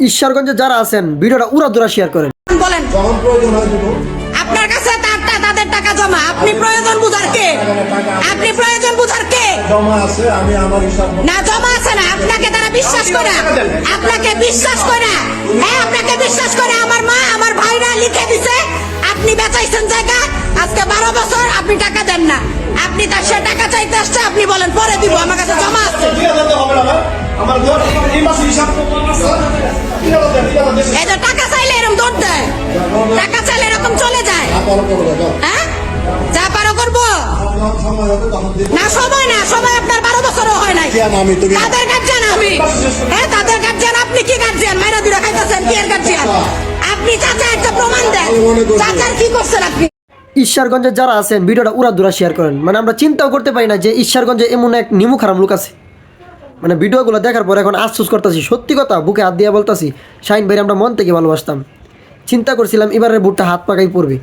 ঈশ্বরগঞ্জে যারা আছেন ভিডিওটা উড়াদুরা শেয়ার করেন। বলেন যখন প্রয়োজন হয় দিব। আপনার কাছে তাদের টাকা জমা, আপনি প্রয়োজন বুঝার কে? আপনি প্রয়োজন বুঝার কে? জমা আছে, আমি আমার হিসাব মতো- না জমা আছে না, আপনাকে তারা বিশ্বাস করে, আপনাকে বিশ্বাস করে, হ্যাঁ আপনাকে বিশ্বাস করে আমার মা আমার ভাইরা লিখে দিছে আপনি বেচাইছেন জায়গা, আজকে 12 বছর আপনি টাকা দেন না, আপনি তার সে টাকা চাইতে আসছে, আপনি বলেন পরে দিব, আমার কাছে জমা আছে। 2000 তো হবে না ভাই। আমার ঘর এই মাসে হিসাব করতে আছে। 2000 দেন, 2000 দেন। এই যে টাকা চাইলে এরকম দৌড় দেয়, টাকা চাইলে এরকম চলে যায়, আবারও করবো, যাও। হ্যাঁ যা পারো করবো যখন সময় হবে তখন দিব। না, সময় না, সময় আপনার 12 বছরও হয় নাই। কেন আমি তুমি তাদের গার্জিয়ান আমি, হ্যাঁ তাদের গার্জিয়ান আপনি, কি গার্জিয়ান? মাইরা দিরা খাইতেছেন, কি এর গার্জিয়ান আপনি? চাচা একটা প্রমাণ দেন, চাচার কি করছেন আপনি? ঈশ্বরগঞ্জে যারা আছেন ভিডিওটা উড়াদুরা শেয়ার করেন। মানে আমরা চিন্তাও করতে পারি না যে ঈশ্বরগঞ্জে এমন এক নিমু খারাপ লোক আছে। মানে ভিডিওগুলো দেখার পর এখন আফসোস করতেছি, সত্যি কথা বুকে হাত দিয়ে বলতেছি, শাহিন ভাই আমরা মন থেকে ভালোবাসতাম, চিন্তা করছিলাম এবারের বুটটা হাত পাকাই পড়বে,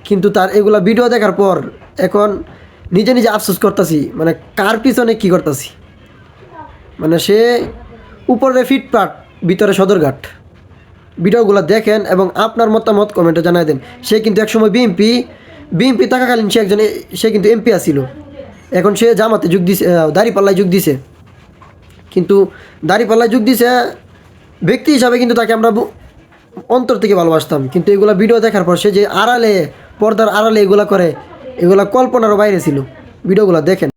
কিন্তু তার এগুলা ভিডিও দেখার পর এখন নিজে নিজে আফসোস করতেছি, মানে কার পিছনে কী করতেছি। মানে সে উপরে ফিটপাট ভিতরে সদরঘাট। ভিডিওগুলো দেখেন এবং আপনার মতামত কমেন্টে জানাই দেন। সে কিন্তু একসময় বিএমপি থাকাকালীন সে কিন্তু এমপি আসিল, এখন সে জামাতে যোগ দিছে, দাঁড়িপাল্লায় যোগ দিছে, কিন্তু দাঁড়িপাল্লায় যোগ দিছে ব্যক্তি হিসাবে কিন্তু তাকে আমরা অন্তর থেকে ভালোবাসতাম, কিন্তু এগুলা ভিডিও দেখার পর সে যে আড়ালে পর্দার আড়ালে এগুলা করে, এগুলা কল্পনারও বাইরে ছিল। ভিডিওগুলো দেখেন।